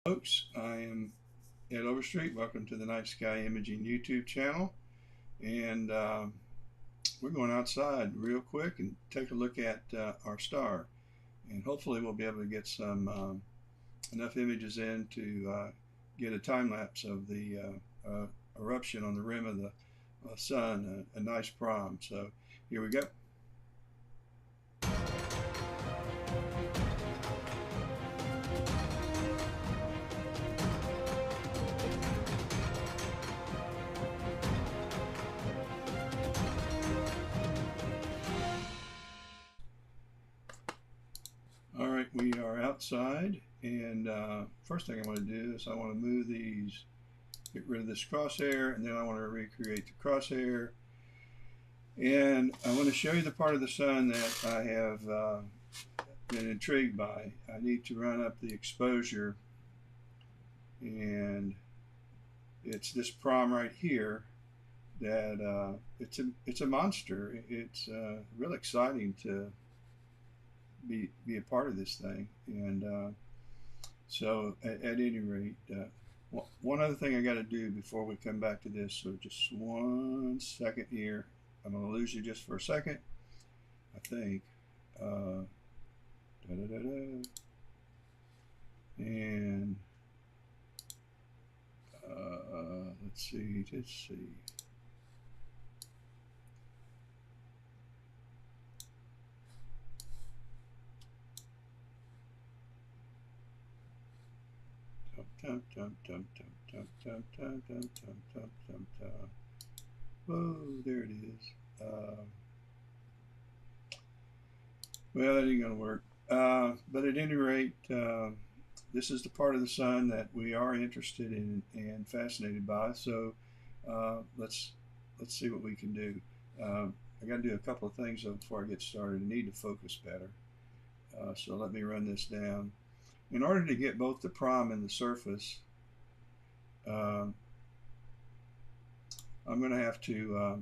Folks, I am Ed Overstreet. Welcome to the Night Sky Imaging YouTube channel. And we're going outside real quick and take a look at our star. And hopefully we'll be able to get some enough images in to get a time lapse of the eruption on the rim of the sun, a nice prom. So here we go. All right, we are outside, and first thing I want to do is I want to move these, get rid of this crosshair, and then I want to recreate the crosshair. And I want to show you the part of the sun that I have been intrigued by. I need to run up the exposure, and it's this prom right here that it's a monster. It's real exciting to be a part of this thing. And so at any rate, one other thing I got to do before we come back to this, so just 1 second here. I'm going to lose you just for a second, I think. And let's see. Whoa, there it is. Well, that ain't gonna work. But at any rate, this is the part of the sun that we are interested in and fascinated by. So let's see what we can do. I got to do a couple of things though before I get started. I need to focus better. So let me run this down. In order to get both the prom and the surface, I'm going to have to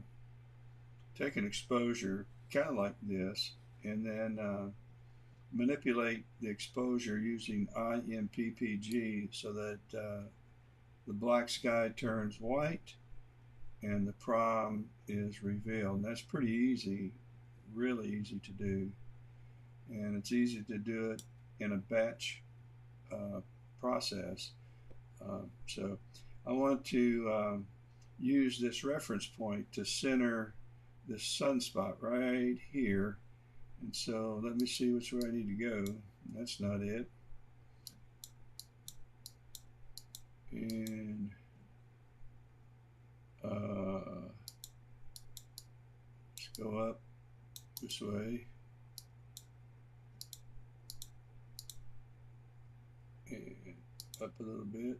take an exposure kind of like this, and then manipulate the exposure using IMPPG so that the black sky turns white and the prom is revealed. And that's pretty easy, really easy to do. And it's easy to do it in a batch process. So I want to use this reference point to center this sunspot right here. And so let me see which way I need to go. That's not it. And let's go up this way. And up a little bit.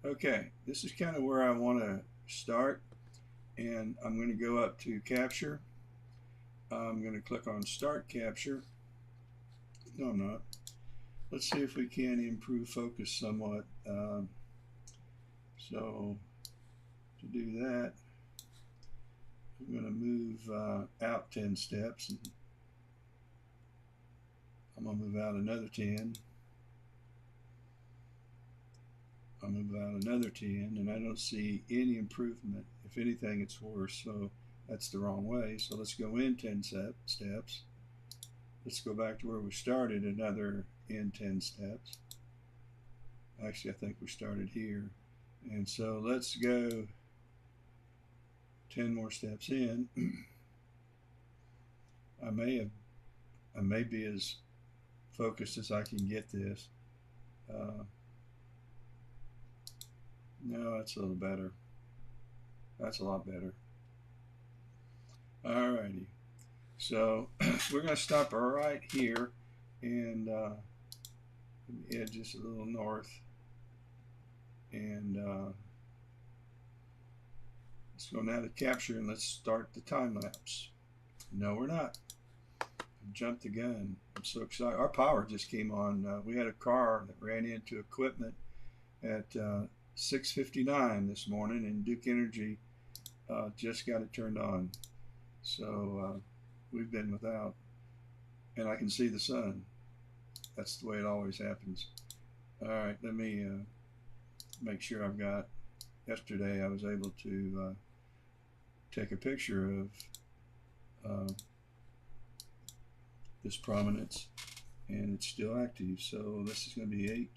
Okay, this is kind of where I want to start, and I'm going to go up to capture. I'm going to click on start capture. No, I'm not. Let's see if we can improve focus somewhat. So to do that, I'm going to move out 10 steps. And I'm going to move out another 10. I'll move out another 10, and I don't see any improvement. If anything, it's worse. So that's the wrong way. So let's go in 10 steps. Let's go back to where we started, another in 10 steps. Actually, I think we started here. And so let's go 10 more steps in. I may be as focused as I can get this. No, that's a little better. That's a lot better. Alrighty. So we're going to stop right here and head just a little north. And let's go now to capture, and let's start the time lapse. No, we're not. I jumped the gun. I'm so excited. Our power just came on. We had a car that ran into equipment at 6:59 this morning, and Duke Energy just got it turned on. So we've been without, and I can see the sun. That's the way it always happens. All right, let me make sure I've got. Yesterday I was able to take a picture of this prominence, and it's still active. So this is going to be 8,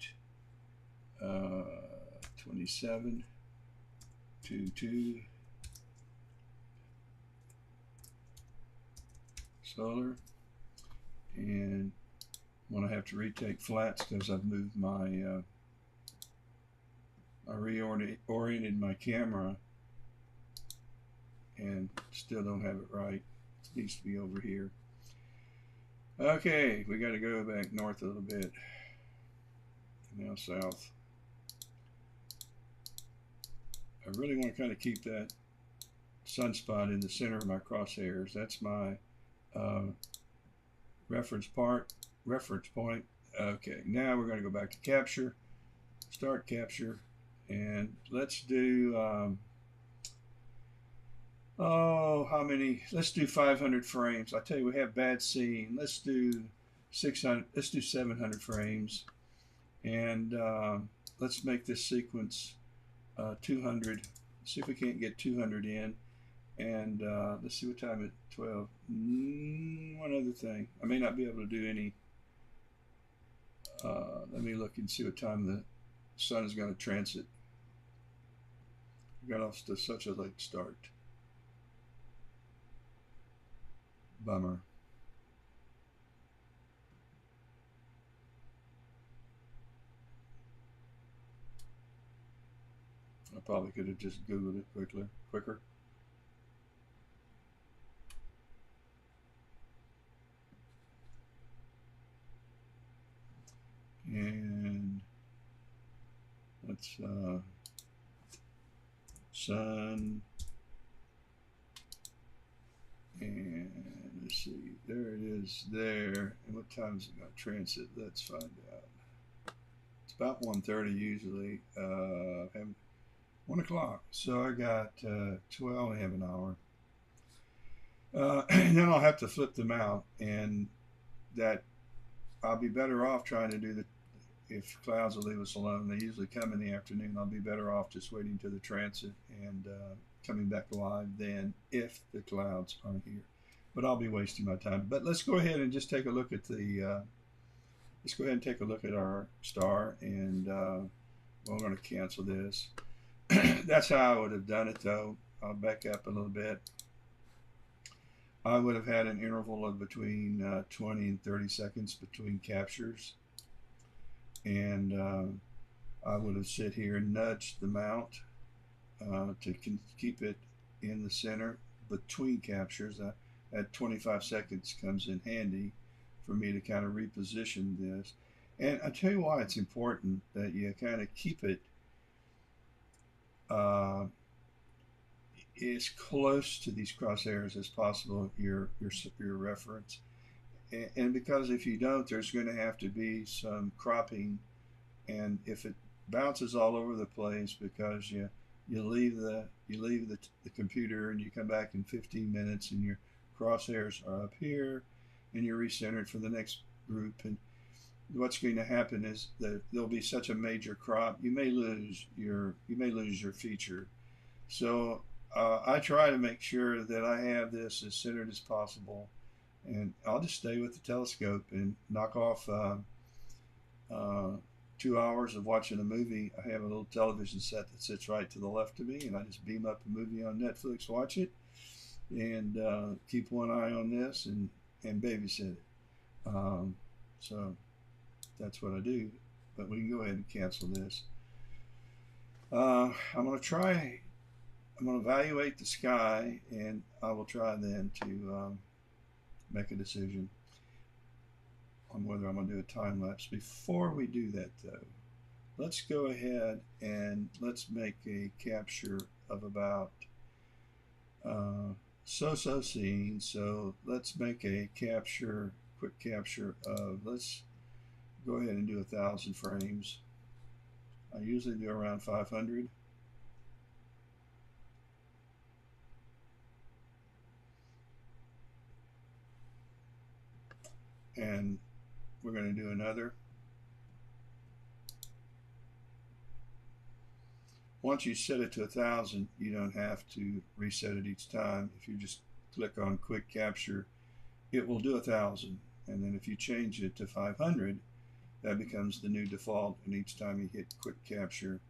27, 2, 2, solar, and when I have to retake flats because I've moved my I reoriented my camera and still don't have it right. It needs to be over here. Okay, we got to go back north a little bit. Now south. I really want to kind of keep that sunspot in the center of my crosshairs. That's my reference point. Okay, now we're going to go back to capture, start capture, and let's do how many? Let's do 500 frames. I tell you, we have bad scene. Let's do 600. Let's do 700 frames, and let's make this sequence 200. See if we can't get 200 in, and let's see what time it's 12. One other thing, I may not be able to do any. Let me look and see what time the sun is going to transit. We got off to such a late start. Bummer. I probably could have just Googled it quicker. And let's sun, and let's see, there it is there. And what time is it going to transit? Let's find out. It's about 1:30 usually. 1 o'clock. So I got 12. I have an hour. And then I'll have to flip them out, and that I'll be better off trying to do the. If clouds will leave us alone, they usually come in the afternoon. I'll be better off just waiting to the transit and coming back live than if the clouds aren't here. But I'll be wasting my time. But let's go ahead and just take a look at the. Let's go ahead and take a look at our star, and we're going to cancel this. That's how I would have done it, though. I'll back up a little bit. I would have had an interval of between 20 and 30 seconds between captures. And I would have sit here and nudged the mount to keep it in the center between captures. That 25 seconds comes in handy for me to kind of reposition this. And I tell you why it's important that you kind of keep it as close to these crosshairs as possible, your reference. And because if you don't, there's going to have to be some cropping, and if it bounces all over the place because you leave the computer and you come back in 15 minutes and your crosshairs are up here and you're recentered for the next group, and what's going to happen is that there'll be such a major crop you may lose your feature. So I try to make sure that I have this as centered as possible. And I'll just stay with the telescope and knock off 2 hours of watching a movie. I have a little television set that sits right to the left of me, and I just beam up a movie on Netflix, watch it, and keep one eye on this and babysit it. So that's what I do. But we can go ahead and cancel this. I'm going to evaluate the sky, and I will try then to make a decision on whether I'm going to do a time lapse. Before we do that, though, let's go ahead and let's make a capture of about so scene. So let's make a quick capture of, let's go ahead and do 1,000 frames. I usually do around 500. And we're going to do another. Once you set it to 1,000, you don't have to reset it each time. If you just click on quick capture, it will do 1,000. And then if you change it to 500, that becomes the new default. And each time you hit quick capture,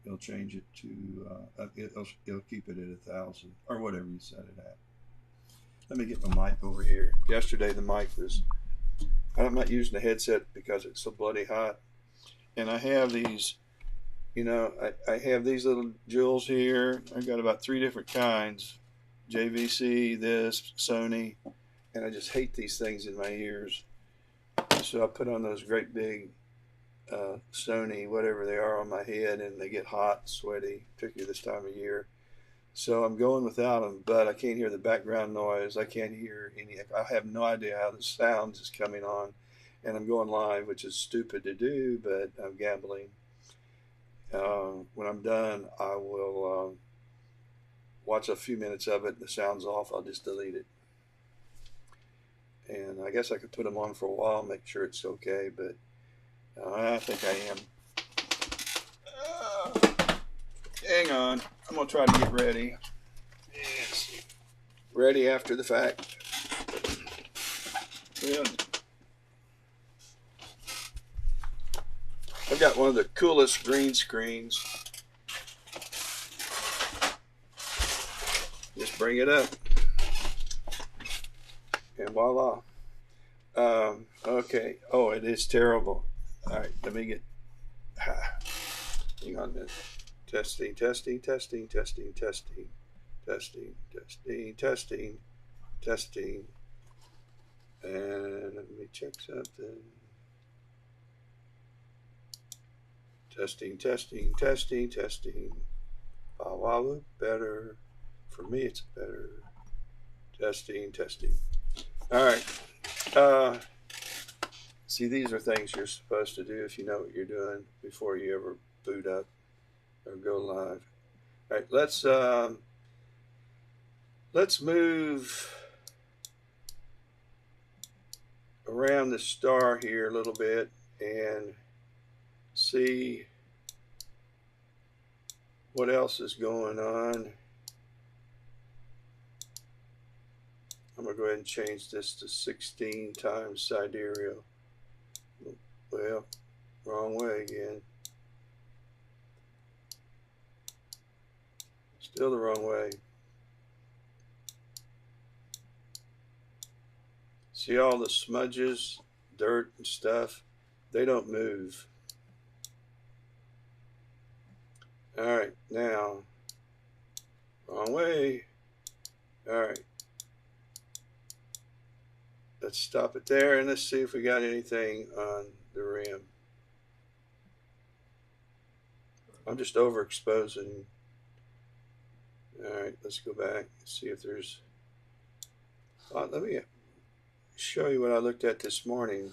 it'll change it to, it'll keep it at 1,000 or whatever you set it at. Let me get my mic over here. Yesterday the mic was, I'm not using the headset because it's so bloody hot. And I have these, you know, I have these little jewels here. I've got about 3 different kinds. JVC, this, Sony, and I just hate these things in my ears. So I put on those great big Sony, whatever they are, on my head, and they get hot and sweaty, particularly this time of year. So I'm going without them, but I can't hear the background noise. I can't hear any. I have no idea how the sound is coming on, and I'm going live, which is stupid to do, but I'm gambling. When I'm done, I will watch a few minutes of it. The sound's off. I'll just delete it. And I guess I could put them on for a while, make sure it's okay, but I think I am. Hang on. I'm going to try to get ready. Yes. Ready after the fact. Well, I've got one of the coolest green screens. Just bring it up. And voila. Okay. Oh, it is terrible. All right. Let me get. Hang on a minute. Testing, testing, testing, testing, testing, testing, testing, testing, testing. And let me check something. Testing, testing, testing, testing. Wow, better. For me, it's better. Testing, testing. All right. See, these are things you're supposed to do if you know what you're doing before you ever boot up or go live. All right, let's move around the star here a little bit and see what else is going on. I'm going to go ahead and change this to 16 times sidereal. Well, wrong way again. Still the wrong way. See all the smudges, dirt and stuff? They don't move. All right, now, wrong way. All right. Let's stop it there and let's see if we got anything on the rim. I'm just overexposing. All right, let's go back and see if there's. Let me show you what I looked at this morning.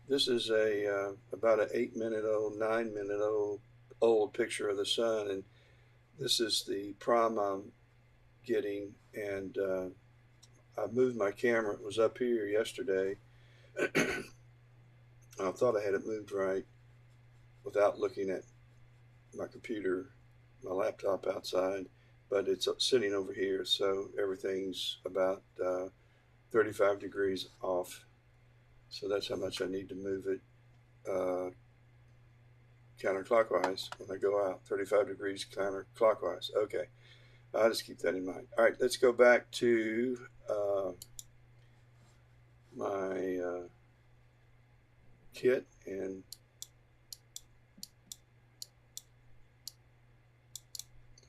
This is about an 8-minute-old, 9-minute-old picture of the sun, and this is the prom I'm getting. And I moved my camera. It was up here yesterday. I thought I had it moved right without looking at my computer, my laptop outside, but it's sitting over here, so everything's about 35 degrees off. So that's how much I need to move it counterclockwise when I go out. 35 degrees counterclockwise. Okay, I'll just keep that in mind. All right, let's go back to my kit and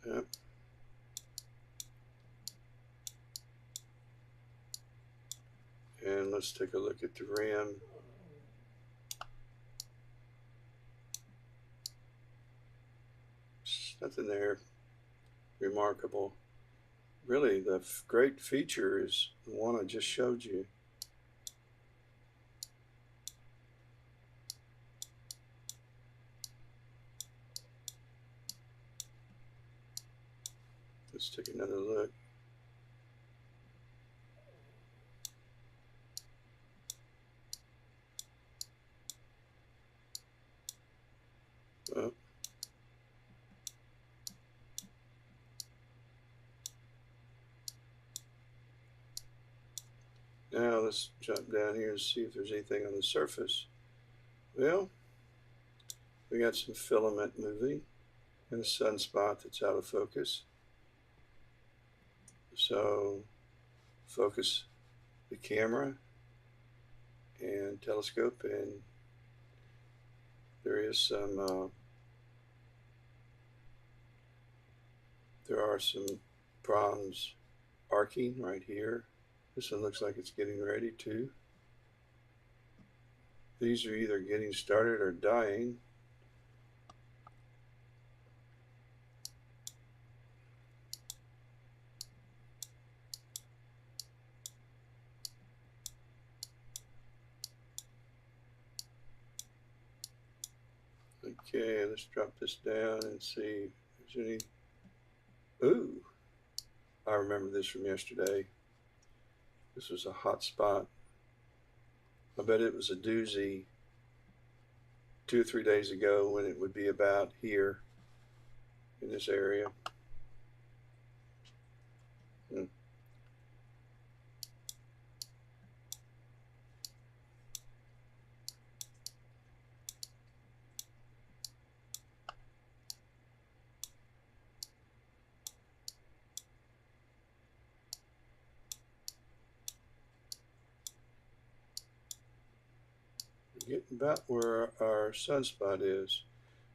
yep. And let's take a look at the rim. Nothing there remarkable. Really, the great feature is the one I just showed you. Let's take another look. Oh. Now let's jump down here and see if there's anything on the surface. Well, we got some filament moving and a sunspot that's out of focus. So focus the camera and telescope, and there is some there are some proms arcing right here. This one looks like it's getting ready too. These are either getting started or dying. Okay, let's drop this down and see if there's any. Ooh, I remember this from yesterday. This was a hot spot. I bet it was a doozy 2 or 3 days ago when it would be about here in this area. Hmm. Getting about where our sunspot is.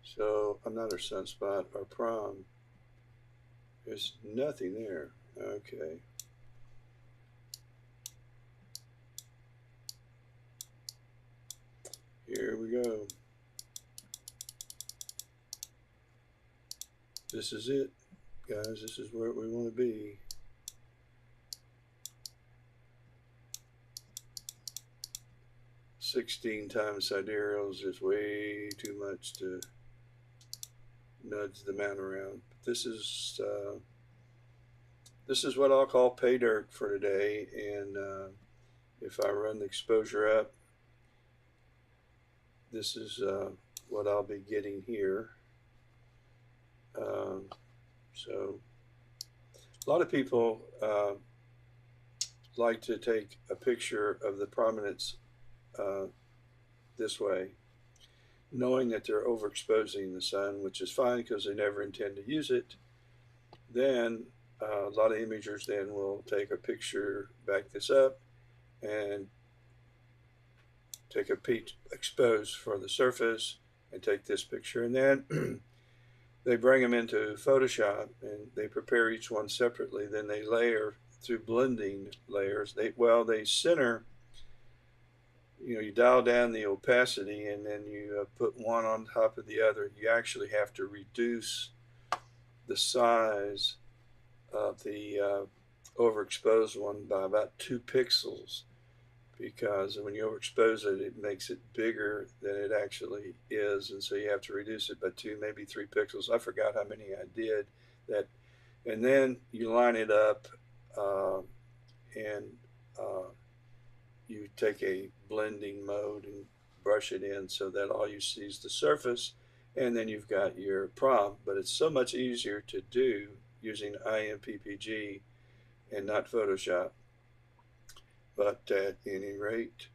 So I'm not our sunspot, our prom. There's nothing there. Okay. Here we go. This is it, guys. This is where we want to be. "16 times sidereals is way too much to nudge the mount around. But this is what I'll call pay dirt for today. And if I run the exposure up, this is what I'll be getting here. So a lot of people like to take a picture of the prominence this way, knowing that they're overexposing the sun, which is fine because they never intend to use it. Then a lot of imagers then will take a picture, back this up, and take a peak expose for the surface and take this picture, and then they bring them into Photoshop and they prepare each one separately. Then they layer through blending layers. They center. You dial down the opacity and then you put one on top of the other. You actually have to reduce the size of the overexposed one by about 2 pixels, because when you overexpose it, it makes it bigger than it actually is, and so you have to reduce it by 2, maybe 3 pixels. I forgot how many I did that, and then you line it up, and you take a blending mode and brush it in so that all you see is the surface, and then you've got your prom. But it's so much easier to do using IMPPG and not Photoshop. But at any rate,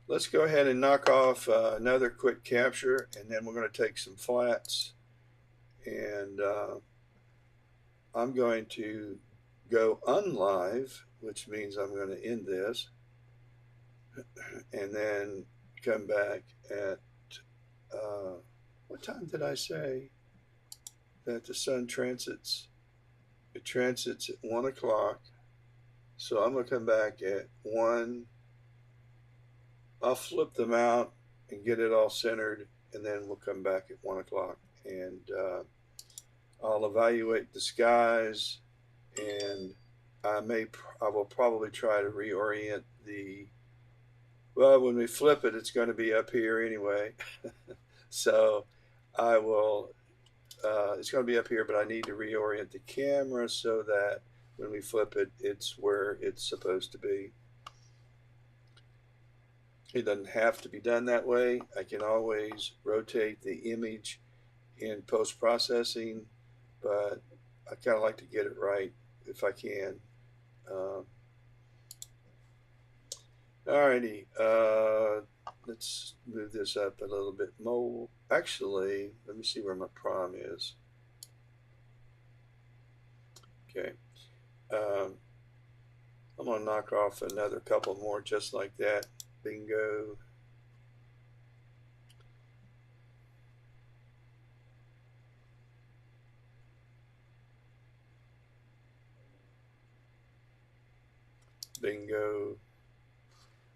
let's go ahead and knock off another quick capture, and then we're going to take some flats, and I'm going to go unlive, which means I'm going to end this, and then come back at, what time did I say that the sun transits? It transits at 1 o'clock. So I'm going to come back at 1. I'll flip them out and get it all centered, and then we'll come back at 1 o'clock, and I'll evaluate the skies, and I will probably try to reorient when we flip it, it's going to be up here anyway. So I will, it's going to be up here, but I need to reorient the camera so that when we flip it, it's where it's supposed to be. It doesn't have to be done that way. I can always rotate the image in post-processing, but I kind of like to get it right if I can. Um, Alrighty, let's move this up a little bit more. Actually, let me see where my prom is. Okay, um, I'm gonna knock off another couple more just like that. Bingo. Bingo.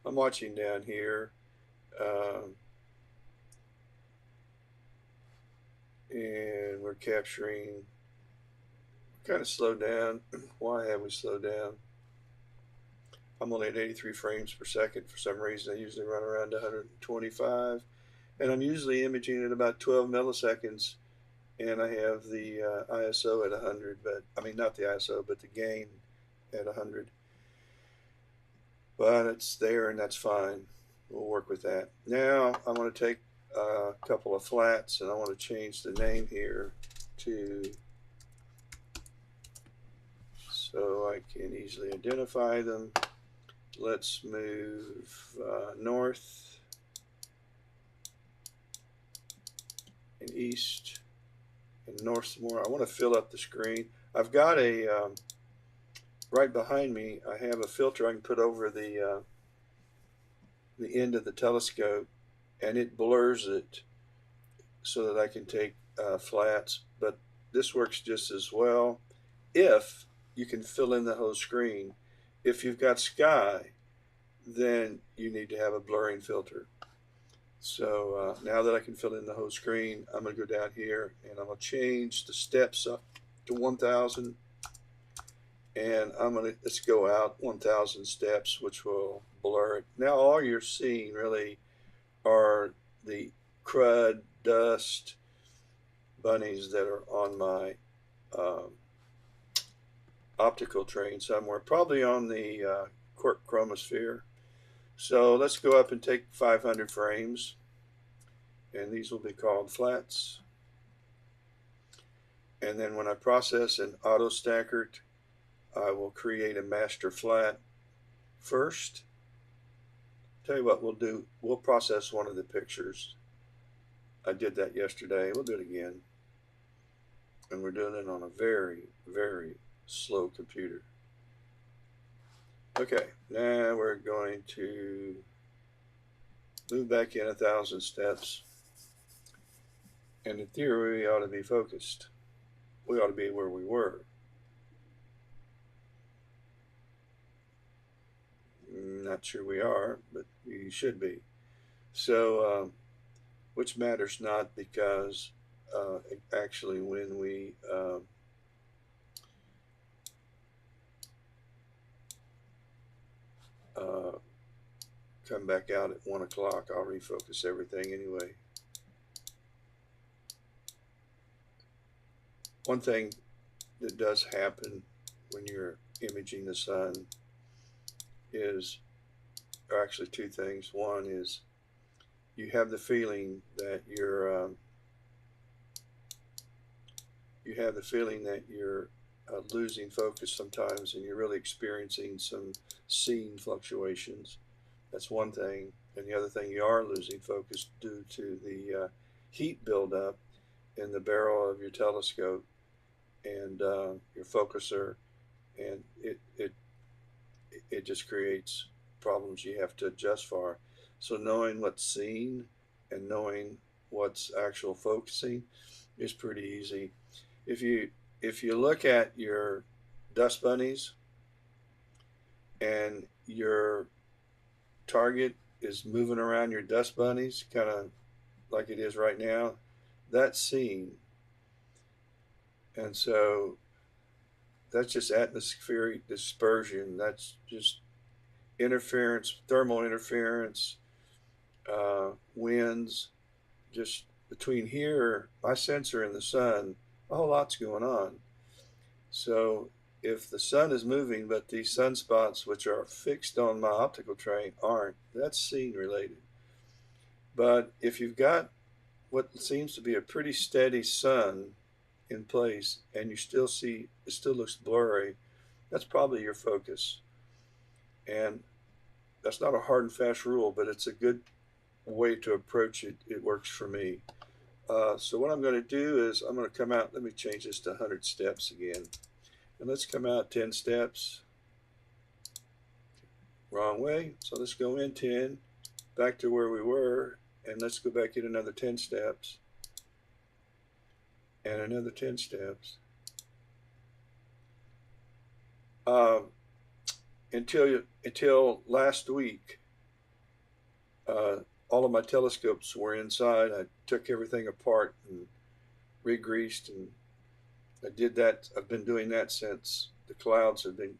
I'm watching down here. Um, and we're capturing, kind of slowed down. Why have we slowed down? I'm only at 83 frames per second for some reason. I usually run around 125, and I'm usually imaging at about 12 milliseconds, and I have the ISO at 100, but I mean not the ISO, but the gain at 100. But it's there, and that's fine. We'll work with that. Now I'm going to take a couple of flats, and I want to change the name here to, so I can easily identify them. Let's move north and east and north some more. I want to fill up the screen. I've got a, right behind me, I have a filter I can put over the end of the telescope, and it blurs it so that I can take flats. But this works just as well if you can fill in the whole screen. If you've got sky, then you need to have a blurring filter. So now that I can fill in the whole screen, I'm going to go down here and I'm going to change the steps up to 1000, and I'm going to, let's go out 1000 steps, which will blur it. Now all you're seeing really are the crud dust bunnies that are on my optical train somewhere, probably on the quark chromosphere. So let's go up and take 500 frames, and these will be called flats. And then when I process an auto stackered, I will create a master flat first. Tell you what we'll do, we'll process one of the pictures. I did that yesterday. We'll do it again. And we're doing it on a very, very slow computer. Okay, now we're going to move back in 1000 steps. And in theory, we ought to be focused. We ought to be where we were. Not sure we are, but we should be. So, which matters not, because actually when we come back out at 1 o'clock, I'll refocus everything anyway. One thing that does happen when you're imaging the sun is, or actually two things. One is you have the feeling that you're losing focus sometimes, and you're really experiencing some scene fluctuations. That's one thing. And the other thing, you are losing focus due to the heat buildup in the barrel of your telescope and your focuser, and it just creates problems you have to adjust for. So knowing what's seen and knowing what's actual focusing is pretty easy. If you look at your dust bunnies and your target is moving around your dust bunnies, kind of like it is right now, that's seen. And so that's just atmospheric dispersion. That's just interference, thermal interference, winds. Just between here, my sensor and the sun, a whole lot's going on. So if the sun is moving, but these sunspots, which are fixed on my optical train, aren't, that's scene related. But if you've got what seems to be a pretty steady sun in place and you still see it still looks blurry, that's probably your focus. And that's not a hard and fast rule, but it's a good way to approach it. It works for me. So what I'm going to do is I'm going to come out. Let me change this to 100 steps again. And let's come out 10 steps. Wrong way. So let's go in 10, back to where we were, and let's go back in another 10 steps. And another 10 steps. Until last week, all of my telescopes were inside. I took everything apart and re-greased, and I did that. I've been doing that since the clouds have been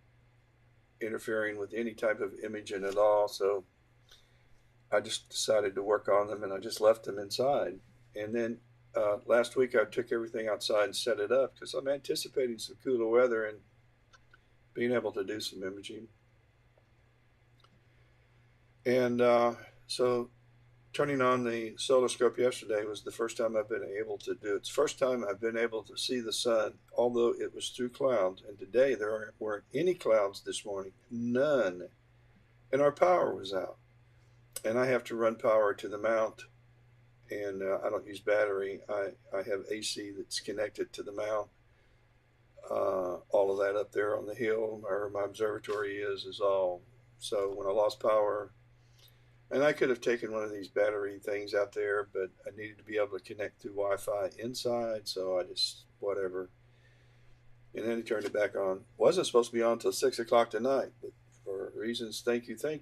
interfering with any type of imaging at all. So I just decided to work on them, and I just left them inside. And then last week I took everything outside and set it up because I'm anticipating some cooler weather and being able to do some imaging. And so turning on the solar scope yesterday was the first time I've been able to do it. It's the first time I've been able to see the sun, although it was through clouds. And today there weren't any clouds this morning, none. And our power was out. And I have to run power to the mount. And I don't use battery. I have AC that's connected to the mount. All of that up there on the hill where my observatory is all. So when I lost power, and I could have taken one of these battery things out there, but I needed to be able to connect through Wi-Fi inside, so I just, whatever. And then he turned it back on. Wasn't supposed to be on until 6 o'clock tonight, but for reasons, thank you, Sky.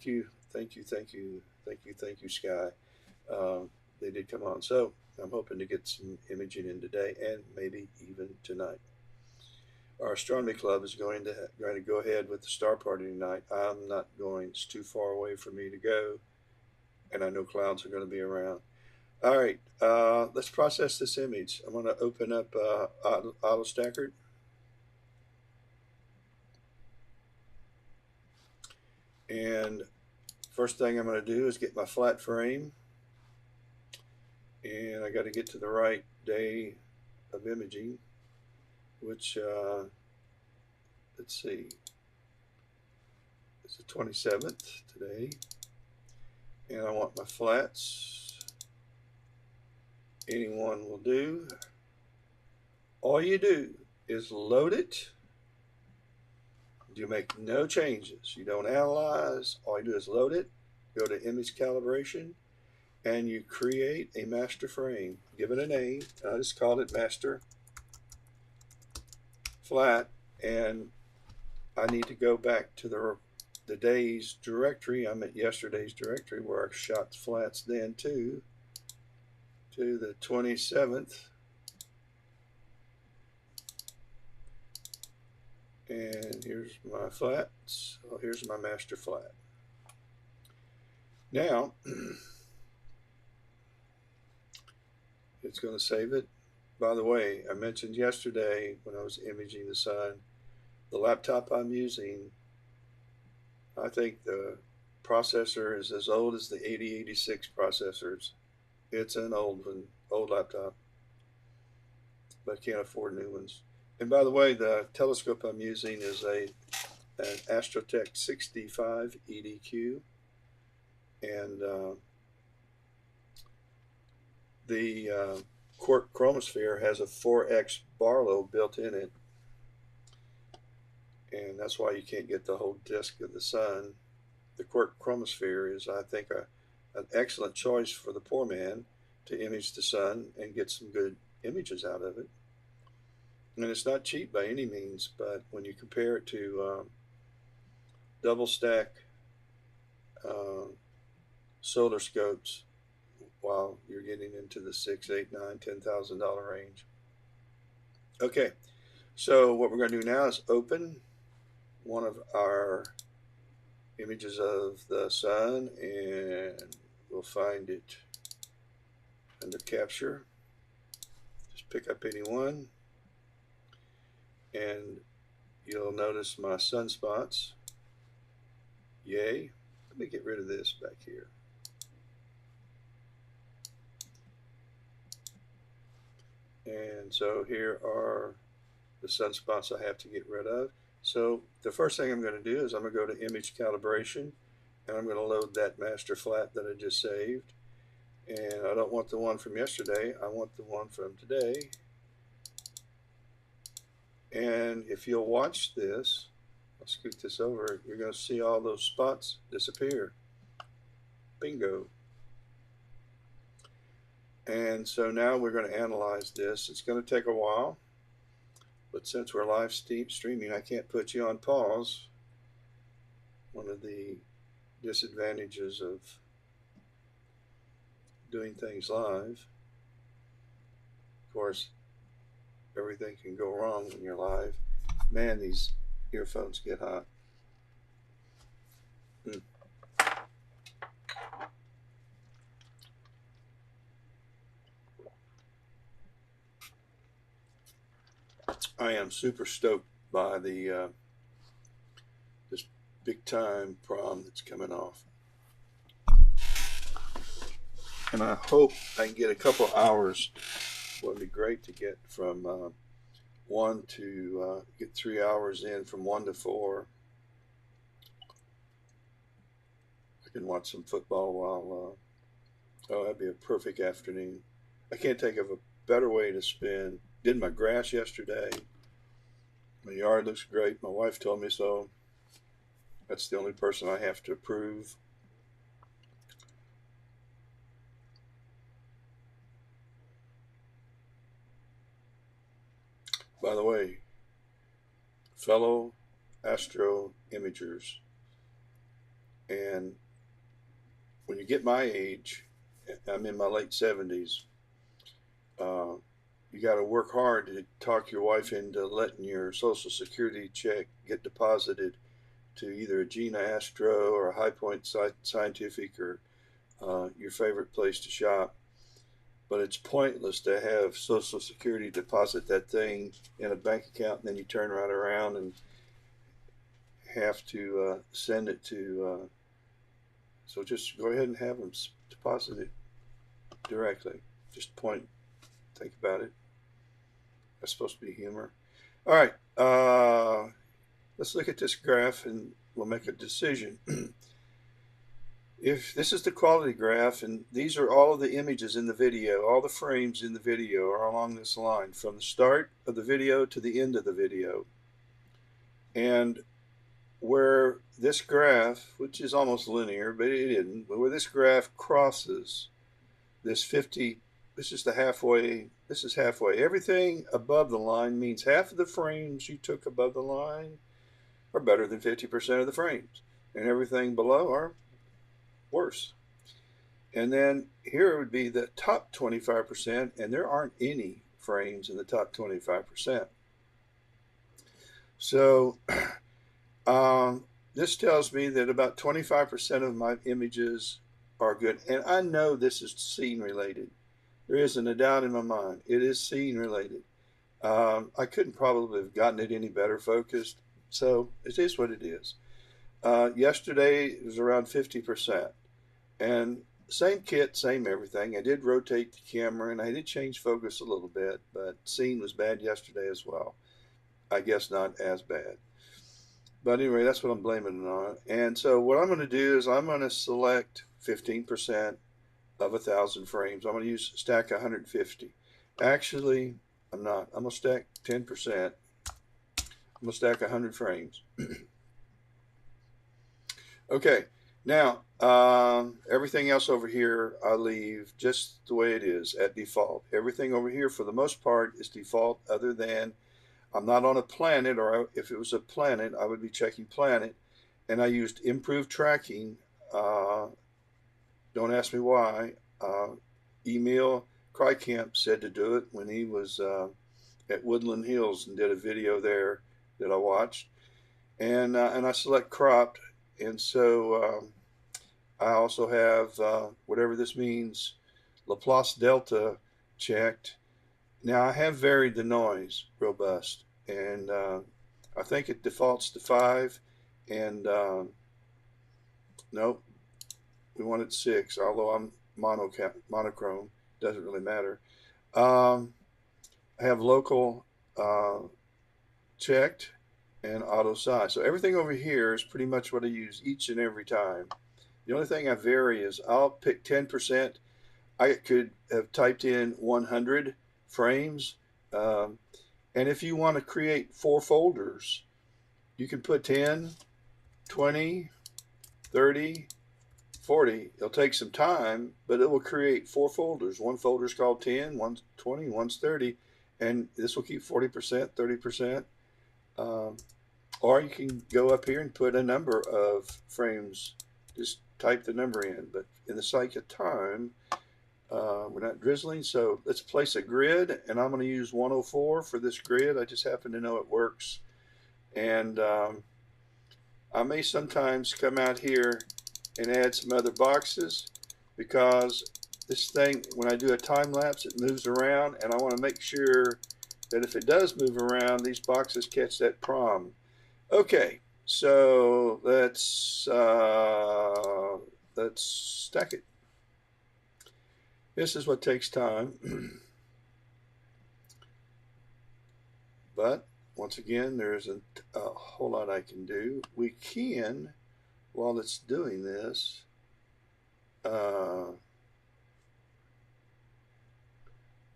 They did come on. So I'm hoping to get some imaging in today and maybe even tonight. Our astronomy club is going to go ahead with the star party tonight. I'm not going. It's too far away for me to go, and I know clouds are going to be around. All right, let's process this image. I'm going to open up AutoStacker. And first thing I'm going to do is get my flat frame. And I got to get to the right day of imaging, which, let's see, it's the 27th today. And I want my flats. Anyone will do. All you do is load it. You make no changes. You don't analyze. All you do is load it, go to image calibration, and you create a master frame. Give it a name. I just called it master flat, and I need to go back to the day's directory. I'm at yesterday's directory where I shot flats then to the 27th. And here's my flats. So here's my master flat. Now, it's going to save it. By the way, I mentioned yesterday when I was imaging the sun, the laptop I'm using, I think the processor is as old as the 8086 processors. It's an old one, old laptop, but can't afford new ones. And by the way, the telescope I'm using is an Astrotech 65 EDQ, and the quark chromosphere has a 4x Barlow built in it, and that's why you can't get the whole disk of the sun. The quark chromosphere is, I think, an excellent choice for the poor man to image the sun and get some good images out of it. And it's not cheap by any means, but when you compare it to double stack solar scopes, while you're getting into the $6,000, $8,000, $9,000, $10,000 range. Okay, so what we're going to do now is open one of our images of the sun, and we'll find it under capture. Just pick up any one, and you'll notice my sunspots. Yay. Let me get rid of this back here. And so here are the sunspots I have to get rid of. So the first thing I'm going to do is I'm going to go to image calibration, and I'm going to load that master flat that I just saved. And I don't want the one from yesterday, I want the one from today. And if you'll watch this, I'll scoot this over, you're going to see all those spots disappear. Bingo. And so now we're going to analyze this. It's going to take a while, but since we're live streaming, I can't put you on pause. One of the disadvantages of doing things live. Of course, everything can go wrong when you're live. Man, these earphones get hot. I am super stoked by the this big time prom that's coming off, and I hope I can get a couple hours. Well, it'd be great to get from 1 to get 3 hours in from 1 to 4. I can watch some football while oh, that'd be a perfect afternoon. I can't think of a better way to spend. Did my grass yesterday. My yard looks great. My wife told me so. That's the only person I have to approve. By the way, fellow astro imagers, and when you get my age, I'm in my late 70s, you got to work hard to talk your wife into letting your Social Security check get deposited to either a Gina Astro or a High Point Scientific or your favorite place to shop. But it's pointless to have Social Security deposit that thing in a bank account and then you turn right around and have to send it to. So just go ahead and have them deposit it directly. Just think about it. That's supposed to be humor. All right, let's look at this graph and we'll make a decision. If this is the quality graph, and these are all of the images in the video, all the frames in the video are along this line from the start of the video to the end of the video. And where this graph, which is almost linear, but it isn't, but where this graph crosses this 50, this is the halfway, this is halfway. Everything above the line means half of the frames you took above the line are better than 50% of the frames. And everything below are worse. And then here would be the top 25%, and there aren't any frames in the top 25%. So this tells me that about 25% of my images are good. And I know this is scene related. There isn't a doubt in my mind. It is scene related. I couldn't probably have gotten it any better focused. So it is what it is. Yesterday it was around 50%. And same kit, same everything. I did rotate the camera and I did change focus a little bit, but scene was bad yesterday as well. I guess not as bad. But anyway, that's what I'm blaming it on. And so what I'm going to do is I'm going to select 15% of 1,000 frames. I'm going to use stack 150. Actually, I'm not. I'm going to stack 10%. I'm going to stack 100 frames. Okay. Now, everything else over here I leave just the way it is at default. Everything over here for the most part is default, other than I'm not on a planet, or if it was a planet I would be checking planet, and I used improved tracking. Don't ask me why. Emil Krykamp said to do it when he was at Woodland Hills and did a video there that I watched, and I select cropped. And so I also have, whatever this means, Laplace delta checked. Now I have varied the noise robust, and I think it defaults to 5, and nope, we wanted 6. Although I'm monochrome, doesn't really matter. Um, I have local checked and auto size. So everything over here is pretty much what I use each and every time. The only thing I vary is I'll pick 10%. I could have typed in 100 frames. Um, and if you want to create 4 folders, you can put 10, 20, 30, 40. It'll take some time, but it will create 4 folders. One folder is called 10, one's 20, one's 30, and this will keep 40%, 30%. Or you can go up here and put a number of frames. Just type the number in. But in the sake of time, we're not drizzling, so let's place a grid, and I'm going to use 104 for this grid. I just happen to know it works. And I may sometimes come out here and add some other boxes, because this thing, when I do a time lapse, it moves around, and I want to make sure that if it does move around, these boxes catch that prom. Okay, so let's stack it. This is what takes time, but once again, there isn't a whole lot I can do. We can, while it's doing this,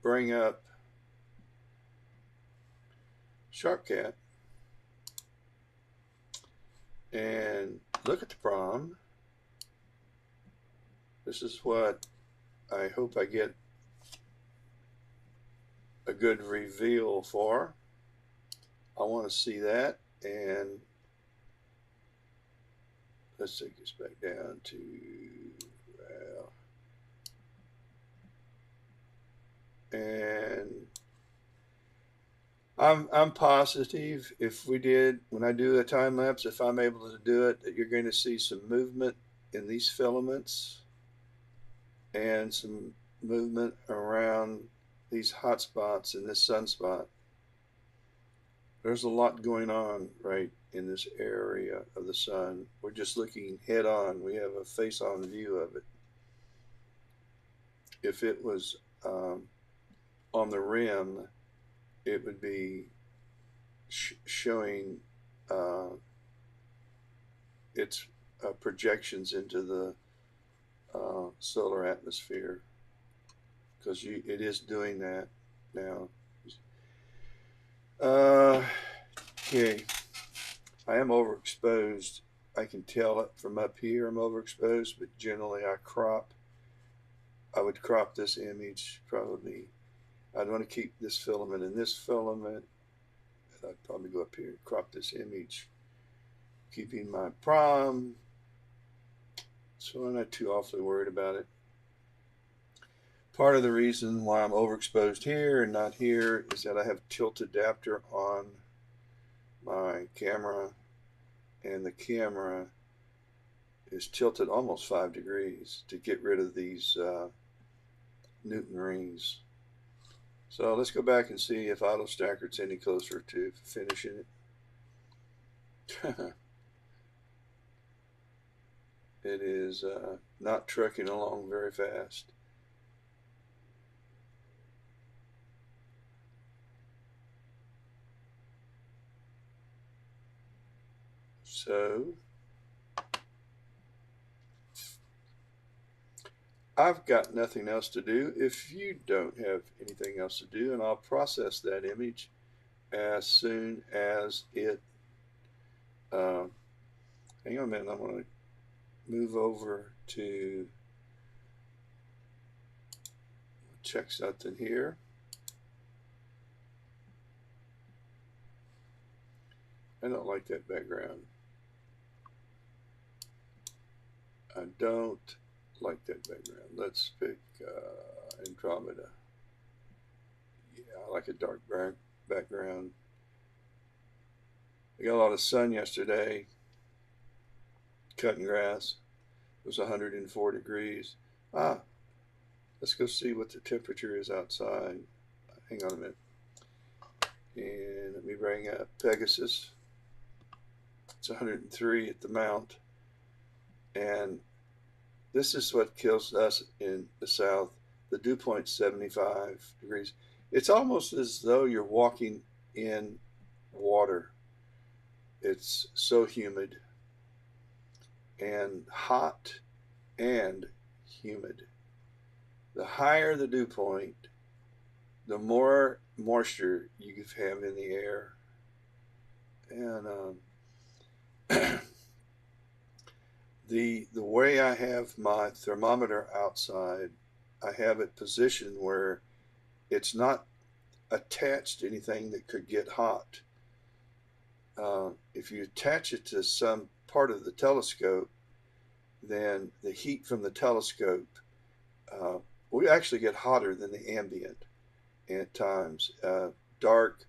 bring up SharpCat and look at the prom. This is what I hope I get a good reveal for. I want to see that, and let's take this back down to and I'm positive if we did, when I do a time lapse, if I'm able to do it, that you're going to see some movement in these filaments and some movement around these hot spots in this sunspot. There's a lot going on right in this area of the sun. We're just looking head on. We have a face-on view of it. If it was on the rim, it would be showing its projections into the solar atmosphere, because it is doing that now. Okay, I am overexposed. I can tell it from up here I'm overexposed, but generally I would crop this image probably. I'd want to keep this filament and this filament. I'd probably go up here and crop this image, keeping my prom, so I'm not too awfully worried about it. Part of the reason why I'm overexposed here and not here is that I have tilt adapter on my camera, and the camera is tilted almost 5 degrees to get rid of these Newton rings. So let's go back and see if Auto Stacker's any closer to finishing it. It is not trucking along very fast. So I've got nothing else to do. If you don't have anything else to do, and I'll process that image as soon as it hang on a minute, I'm going to move over to check something here. I don't like that background. I don't like that background. Let's pick Andromeda. Yeah, I like a dark background. We got a lot of sun yesterday, cutting grass. It was 104 degrees. Let's go see what the temperature is outside. Hang on a minute. And let me bring up Pegasus. It's 103 at the mount, and this is what kills us in the south. The dew point 75 degrees. It's almost as though you're walking in water. It's so humid and hot and humid. The higher the dew point, the more moisture you have in the air. And the way I have my thermometer outside, I have it positioned where it's not attached to anything that could get hot. If you attach it to some part of the telescope, then the heat from the telescope we actually get hotter than the ambient at times. Dark,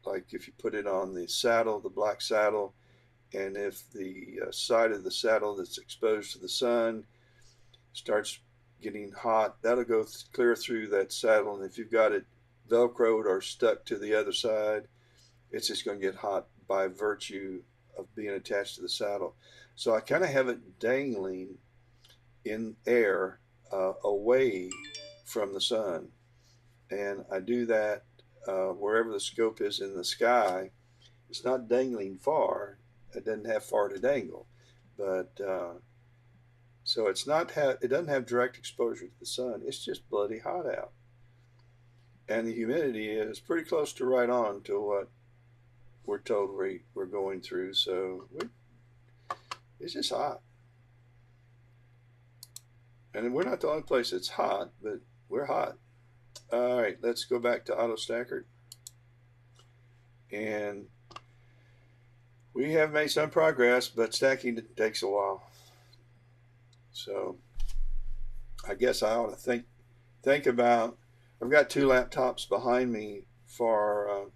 like if you put it on the saddle, the black saddle, and if the side of the saddle that's exposed to the sun starts getting hot, that'll go clear through that saddle. And if you've got it velcroed or stuck to the other side, it's just going to get hot by virtue of being attached to the saddle. So I kind of have it dangling in air away from the sun. And I do that wherever the scope is in the sky. It's not dangling far. It doesn't have far to dangle. But so it's not it doesn't have direct exposure to the sun. It's just bloody hot out. And the humidity is pretty close to right on to what we're told we're going through. So it's just hot. And we're not the only place that's hot, but we're hot. All right, let's go back to AutoStacker. And we have made some progress, but stacking takes a while. So I guess I ought to think about, I've got two laptops behind me for,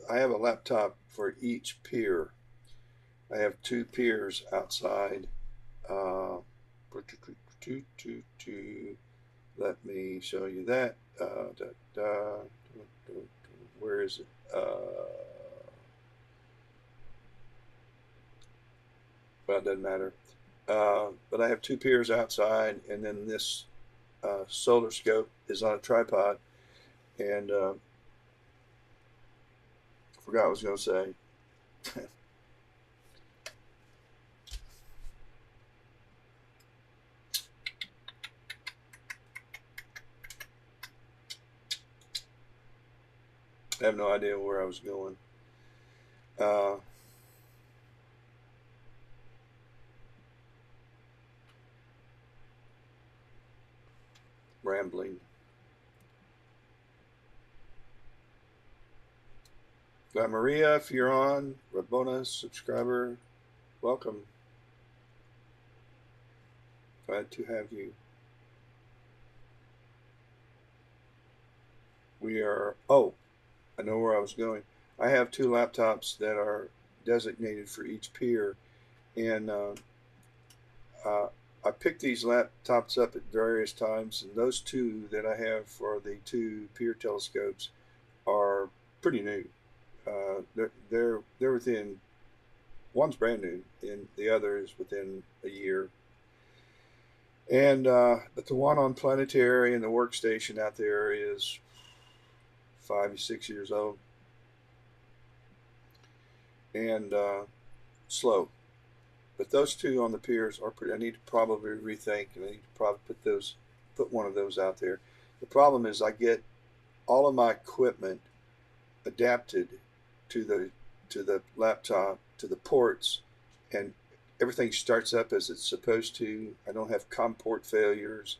I have a laptop for each pier. I have two piers outside. Let me show you that. Where is it? Well, it doesn't matter. But I have two piers outside, and then this solar scope is on a tripod. And forgot what I was going to say. I have no idea where I was going. Rambling. Glad Maria, if you're on, Rabona subscriber, welcome. Glad to have you. We are, oh, I know where I was going. I have two laptops that are designated for each pier, and I picked these laptops up at various times, and those two that I have for the two pier telescopes are pretty new. They're within, one's brand new, and the other is within a year. And but the one on Planetary and the workstation out there is 5 or 6 years old, and slow. But those two on the piers are pretty. I need to probably rethink, and I need to probably put one of those out there. The problem is I get all of my equipment adapted to the laptop, to the ports, and everything starts up as it's supposed to. I don't have COM port failures.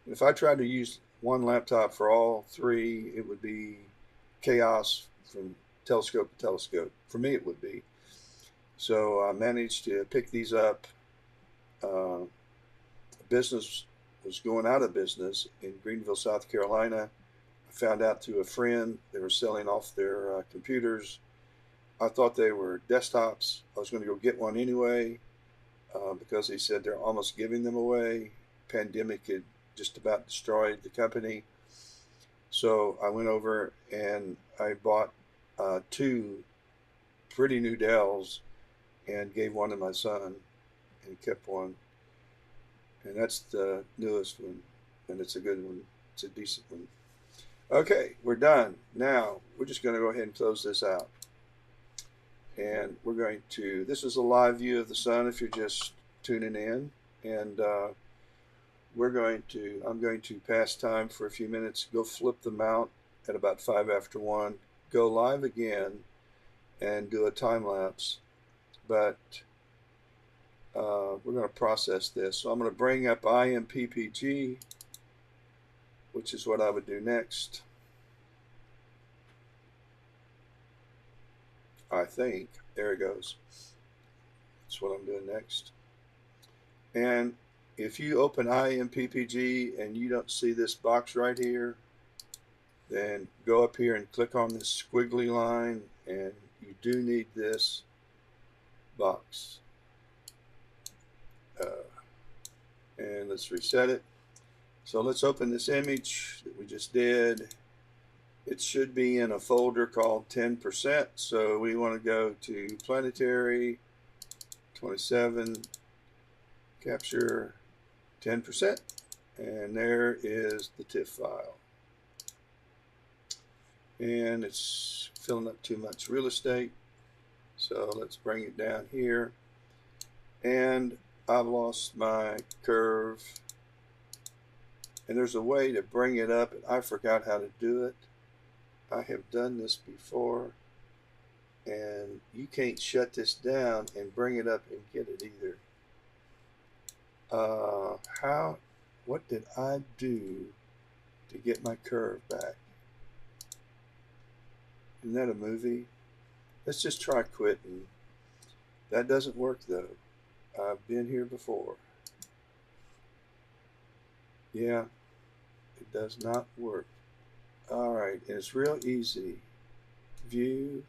And if I tried to use one laptop for all three, it would be chaos from telescope to telescope. For me, it would be. So I managed to pick these up. Business was going out of business in Greenville, South Carolina. I found out through a friend they were selling off their computers. I thought they were desktops. I was going to go get one anyway because he said they're almost giving them away. Pandemic had just about destroyed the company. So I went over and I bought two pretty new Dells and gave one to my son and kept one. And that's the newest one, and it's a good one. It's a decent one. Okay, we're done. Now, we're just going to go ahead and close this out. And we're going to, this is a live view of the sun if you're just tuning in. And I'm going to pass time for a few minutes, go flip the mount at about 5 after 1, go live again, and do a time lapse. But we're going to process this. So I'm going to bring up IMPPG, which is what I would do next. I think. There it goes. That's what I'm doing next. And if you open IMPPG and you don't see this box right here, then go up here and click on this squiggly line, and you do need this box. And let's reset it. So let's open this image that we just did. It should be in a folder called 10%. So we want to go to planetary 27, capture 10%, and there is the TIFF file. And it's filling up too much real estate. So let's bring it down here. And I've lost my curve. And there's a way to bring it up, and I forgot how to do it. I have done this before, and you can't shut this down and bring it up and get it either. What did I do to get my curve back? Isn't that a movie? Let's just try quitting. That doesn't work though. I've been here before. Yeah, it does not work. Alright, and it's real easy. View,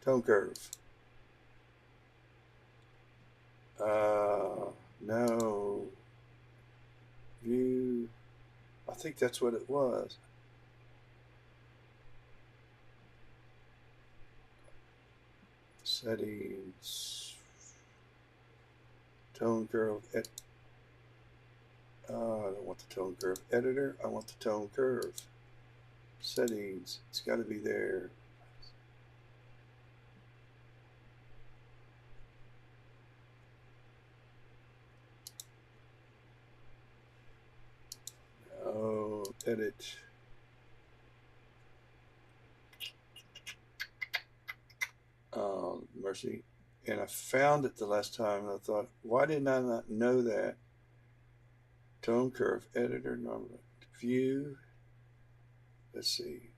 tone curve. No. View. I think that's what it was. Settings. Tone curve. I don't want the tone curve editor. I want the tone curve. Settings. It's got to be there. Oh, edit. Oh, mercy. And I found it the last time, and I thought, why didn't I not know that? Tone curve editor, normally. View. Let's see.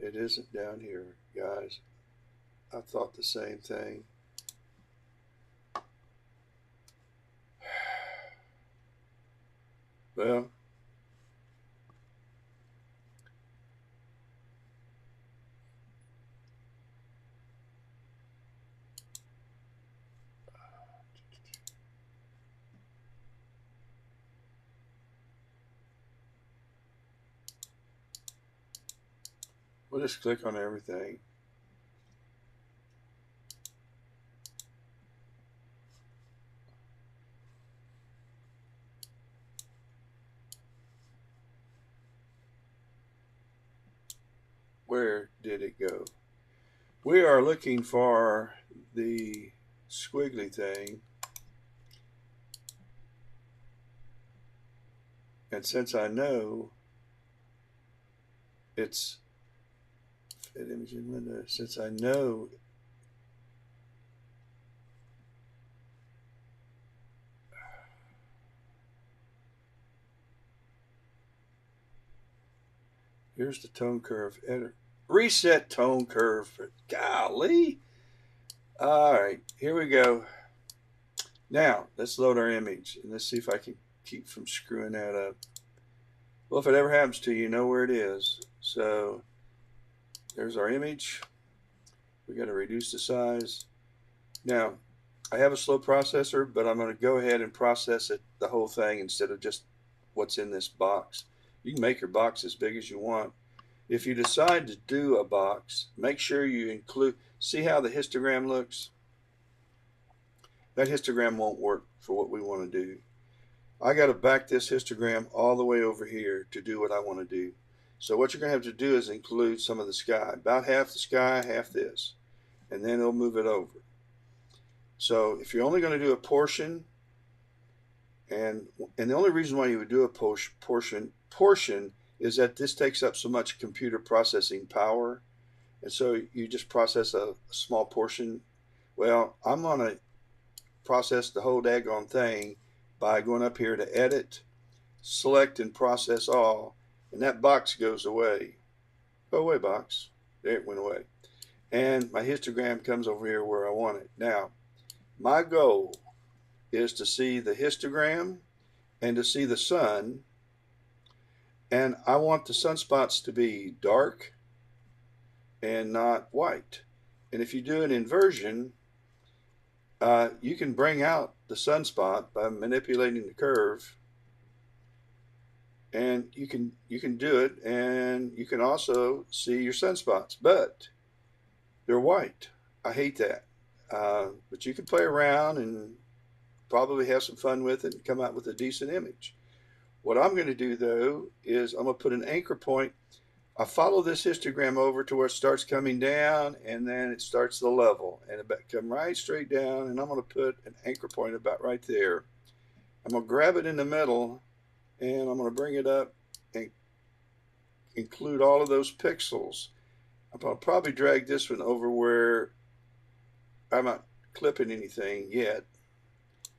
It isn't down here, guys. I thought the same thing. Well, we'll just click on everything. Where did it go? We are looking for the squiggly thing. And since I know it's fit image in window, since I know here's the tone curve editor. Reset tone curve. Golly. All right, here we go. Now, let's load our image, and let's see if I can keep from screwing that up. Well, if it ever happens to you, you know where it is. So, There's our image. We got to reduce the size. Now, I have a slow processor, but I'm going to go ahead and process it, the whole thing, instead of just what's in this box. You can make your box as big as you want. If you decide to do a box, make sure you include, see how the histogram looks? That histogram won't work for what we want to do. I got to back this histogram all the way over here to do what I want to do. So what you're going to have to do is include some of the sky, about half the sky, half this, and then it'll move it over. So if you're only going to do a portion, and the only reason why you would do a portion is that this takes up so much computer processing power, and so you just process a small portion. Well, I'm going to process the whole daggone thing by going up here to edit, select and process all, and that box goes away. Go away, box. There, it went away. And my histogram comes over here where I want it. Now, my goal is to see the histogram and to see the sun, and I want the sunspots to be dark and not white. And if you do an inversion, you can bring out the sunspot by manipulating the curve, and you can do it, and you can also see your sunspots, but they're white. I hate that, but you can play around and probably have some fun with it and come out with a decent image. What I'm going to do though is I'm going to put an anchor point. I follow this histogram over to where it starts coming down, and then it starts the level, and it come right straight down, and I'm going to put an anchor point about right there. I'm going to grab it in the middle, and I'm going to bring it up and include all of those pixels. I'm going to probably drag this one over where I'm not clipping anything yet.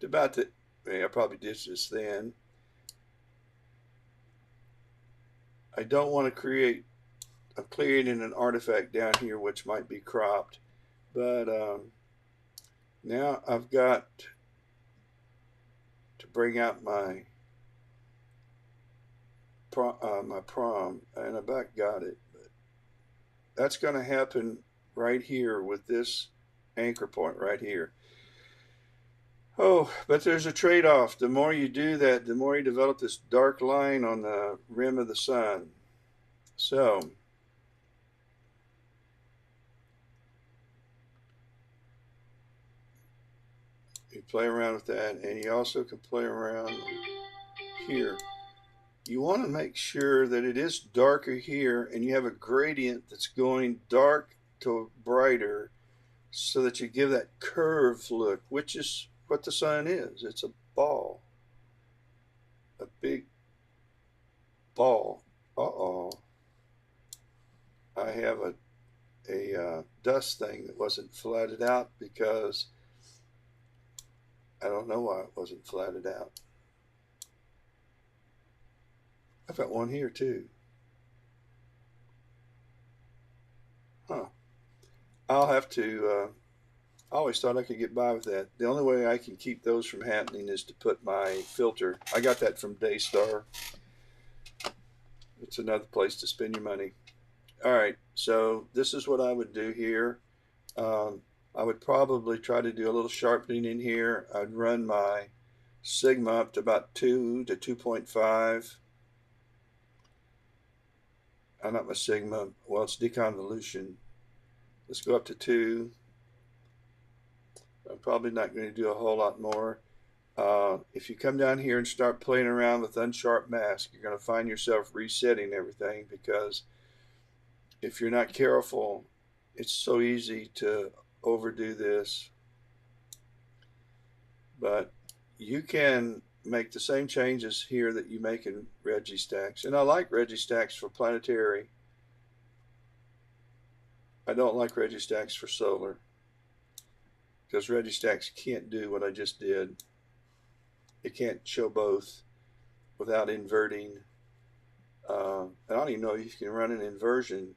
About the, I probably did this then. I don't want to create, I'm creating an artifact down here which might be cropped, but now I've got to bring out my prom, and I about got it. But that's going to happen right here with this anchor point right here. Oh, but there's a trade-off. The more you do that, the more you develop this dark line on the rim of the sun. So you play around with that, and you also can play around here. You want to make sure that it is darker here, and you have a gradient that's going dark to brighter, so that you give that curved look, which is what the sun is. It's a ball, a big ball. Uh-oh, I have a dust thing that wasn't flatted out because I don't know why it wasn't flatted out. I've got one here too. Huh. I'll have to, I always thought I could get by with that. The only way I can keep those from happening is to put my filter. I got that from Daystar. It's another place to spend your money. All right, so this is what I would do here. I would probably try to do a little sharpening in here. I'd run my sigma up to about 2 to 2.5. Not my sigma, well, it's deconvolution. Let's go up to 2. I'm probably not going to do a whole lot more. If you come down here and start playing around with unsharp mask, you're going to find yourself resetting everything, because if you're not careful, it's so easy to overdo this. But you can make the same changes here that you make in Registacks. And I like Registacks for planetary. I don't like Registacks for solar, because Registacks can't do what I just did. It can't show both without inverting. I don't even know if you can run an inversion.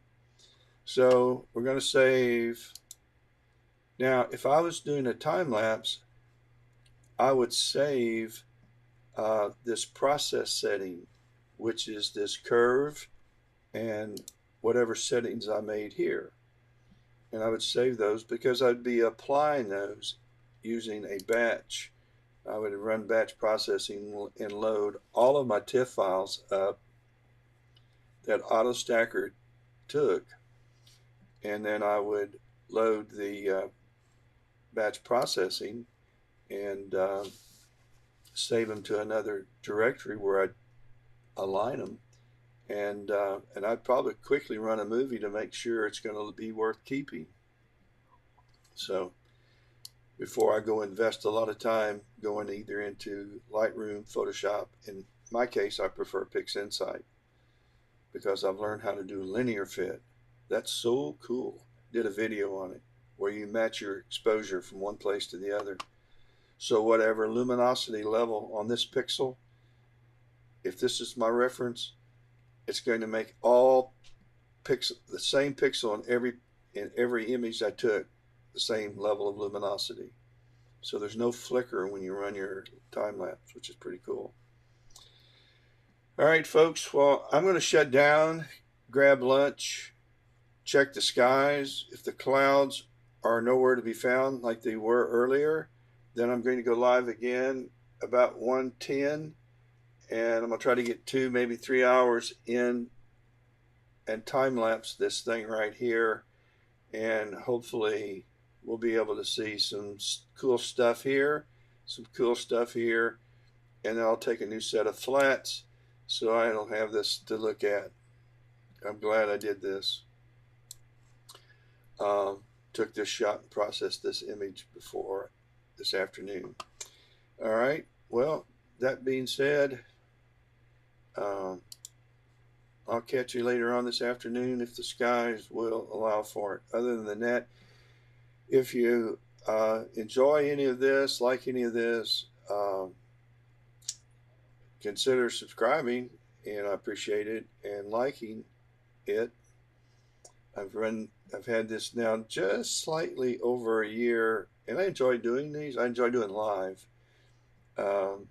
So we're going to save. Now, if I was doing a time lapse, I would save this process setting, which is this curve, and whatever settings I made here. And I would save those because I'd be applying those using a batch. I would run batch processing and load all of my TIFF files up that AutoStacker took, and then I would load the batch processing and save them to another directory where I'd align them, and I'd probably quickly run a movie to make sure it's going to be worth keeping. So before I go invest a lot of time going either into Lightroom, Photoshop. In my case, I prefer PixInsight because I've learned how to do linear fit. That's so cool. Did a video on it where you match your exposure from one place to the other. So whatever luminosity level on this pixel, if this is my reference, it's going to make all the same pixel in every image I took the same level of luminosity. So there's no flicker when you run your time lapse, which is pretty cool. All right, folks. Well, I'm going to shut down, grab lunch, check the skies. If the clouds are nowhere to be found like they were earlier, then I'm going to go live again about 1:10, and I'm going to try to get 2, maybe 3 hours in and time lapse this thing right here, and hopefully we'll be able to see some cool stuff here, some cool stuff here, and then I'll take a new set of flats so I don't have this to look at. I'm glad I did this. Took this shot and processed this image before this afternoon. All right, well, that being said, I'll catch you later on this afternoon if the skies will allow for it. Other than that, if you enjoy any of this, like any of this, consider subscribing, and I appreciate it, and liking it. I've had this now just slightly over a year, and I enjoy doing these. I enjoy doing live. Don't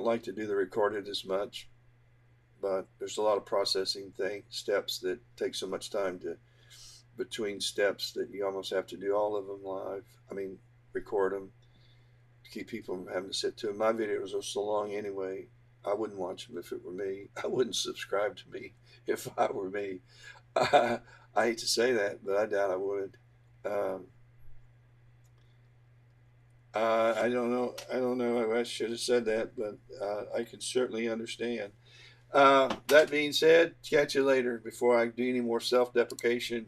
like to do the recorded as much, but there's a lot of processing steps that take so much time between steps that you almost have to do all of them live. I mean, record them to keep people from having to sit to them. My videos are so long anyway. I wouldn't watch them if it were me. I wouldn't subscribe to me if I were me. I hate to say that, but I doubt I would. I don't know. I don't know. I should have said that, but I can certainly understand. That being said, catch you later before I do any more self-deprecation.